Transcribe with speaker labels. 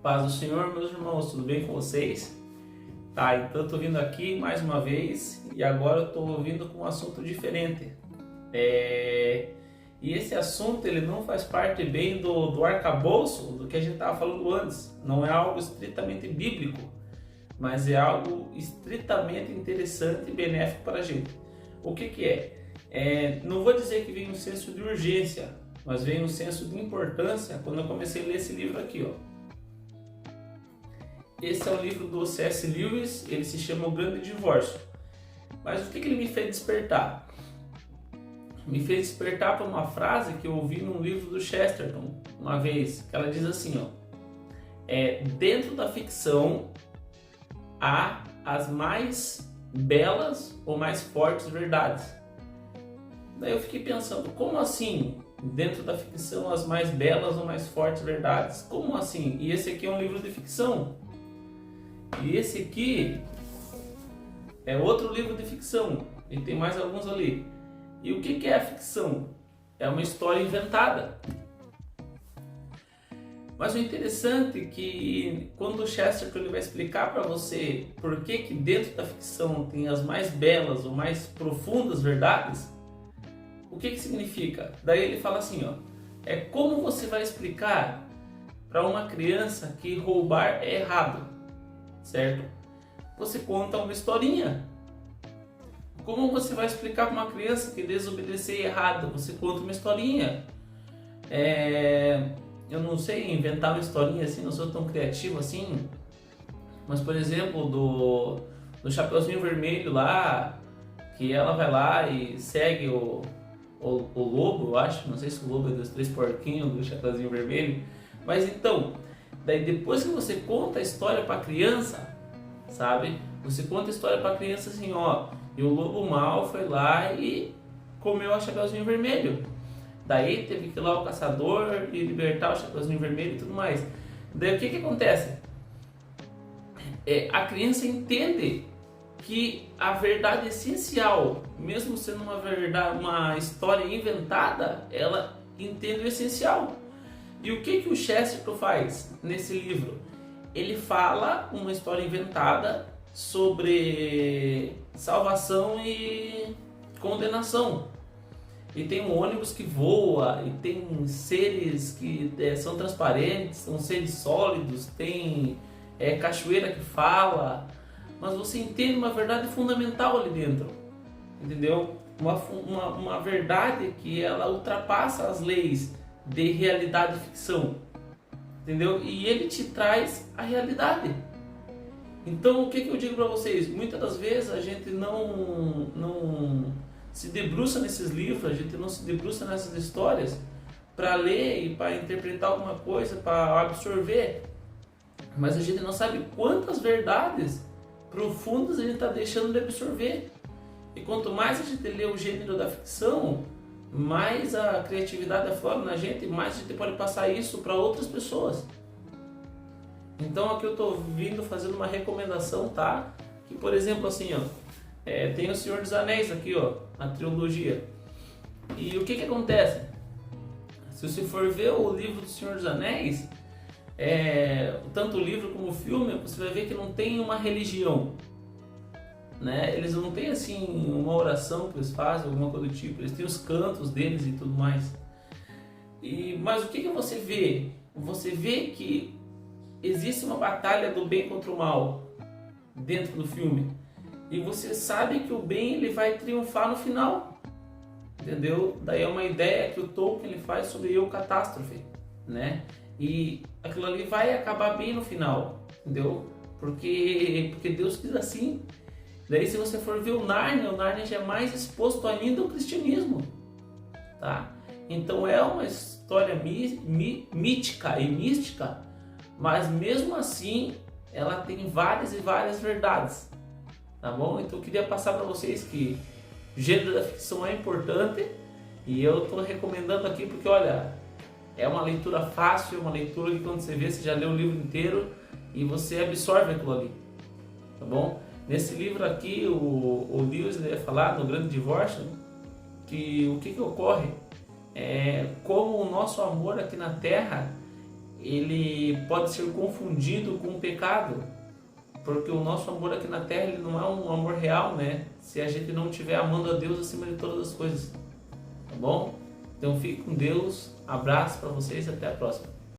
Speaker 1: Paz do Senhor, meus irmãos, tudo bem com vocês? Tá, então eu tô vindo aqui mais uma vez e agora eu tô vindo com um assunto diferente. E esse assunto ele não faz parte bem do arcabouço do que a gente estava falando antes. Não é algo estritamente bíblico, mas é algo estritamente interessante e benéfico para a gente. O que que é? Não vou dizer que vem um senso de urgência, mas vem um senso de importância quando eu comecei a ler esse livro aqui, ó. Esse é o livro do C.S. Lewis, ele se chama O Grande Divórcio. Mas o que ele me fez despertar? Me fez despertar para uma frase que eu ouvi num livro do Chesterton uma vez, que ela diz assim, ó: dentro da ficção há as mais belas ou mais fortes verdades. Daí eu fiquei pensando, como assim? Dentro da ficção as mais belas ou mais fortes verdades? Como assim? E esse aqui é um livro de ficção. E esse aqui é outro livro de ficção. E tem mais alguns ali. E o que é a ficção? É uma história inventada. Mas o interessante é que quando o Chesterton ele vai explicar para você por que dentro da ficção tem as mais belas ou mais profundas verdades, o que significa? Daí ele fala assim, ó: é como você vai explicar para uma criança que roubar é errado, certo? Você conta uma historinha. Como você vai explicar para uma criança que desobedecer é errado? Você conta uma historinha. Eu não sei inventar uma historinha assim, não sou tão criativo assim. Mas, por exemplo, do Chapeuzinho Vermelho lá, que ela vai lá e segue o lobo, eu acho. Não sei se o lobo é dos 3 porquinhos do Chapeuzinho Vermelho. Mas então, daí depois que você conta a história para a criança, sabe? Você conta a história para a criança assim, ó: e o lobo mau foi lá e comeu o Chapeuzinho Vermelho. Daí teve que ir lá o caçador e libertar o Chapeuzinho Vermelho e tudo mais. Daí o que acontece? A criança entende que a verdade essencial, mesmo sendo uma história inventada, ela entende o essencial. E o que o Chesterton faz nesse livro? Ele fala uma história inventada sobre salvação e condenação. E tem um ônibus que voa, e tem seres que são transparentes, são seres sólidos, tem cachoeira que fala, mas você entende uma verdade fundamental ali dentro, entendeu? Uma verdade que ela ultrapassa as leis de realidade e ficção, entendeu? E ele te traz a realidade. Então o que eu digo para vocês? Muitas das vezes a gente não se debruça nesses livros, a gente não se debruça nessas histórias para ler e para interpretar alguma coisa, para absorver, mas a gente não sabe quantas verdades profundas a gente está deixando de absorver. E quanto mais a gente lê o gênero da ficção, mais a criatividade aflora na gente, mais a gente pode passar isso para outras pessoas. Então aqui eu estou vindo fazendo uma recomendação, tá? Que, por exemplo, assim, ó, tem o Senhor dos Anéis aqui, ó, a trilogia. E o que acontece? Se você for ver o livro do Senhor dos Anéis, tanto o livro como o filme, você vai ver que não tem uma religião, né? Eles não têm assim uma oração que eles fazem, alguma coisa do tipo. Eles têm os cantos deles e tudo mais. Mas o que você vê? Você vê que existe uma batalha do bem contra o mal dentro do filme. E você sabe que o bem ele vai triunfar no final, entendeu? Daí é uma ideia que o Tolkien ele faz sobre catástrofe, né? E aquilo ali vai acabar bem no final, entendeu? Porque Deus quis assim. Daí se você for ver o Nárnia já é mais exposto ainda ao cristianismo, tá? Então é uma história mítica e mística, mas mesmo assim ela tem várias e várias verdades, tá bom? Então eu queria passar para vocês que o gênero da ficção é importante e eu estou recomendando aqui porque, olha, é uma leitura fácil, é uma leitura que quando você vê, você já leu o livro inteiro e você absorve aquilo ali, tá bom? Nesse livro aqui, o Lewis vai falar no Grande Divórcio que o que ocorre é como o nosso amor aqui na Terra ele pode ser confundido com o pecado, porque o nosso amor aqui na terra ele não é um amor real, né? Se a gente não estiver amando a Deus acima de todas as coisas, tá bom? Então fique com Deus, abraço para vocês e até a próxima.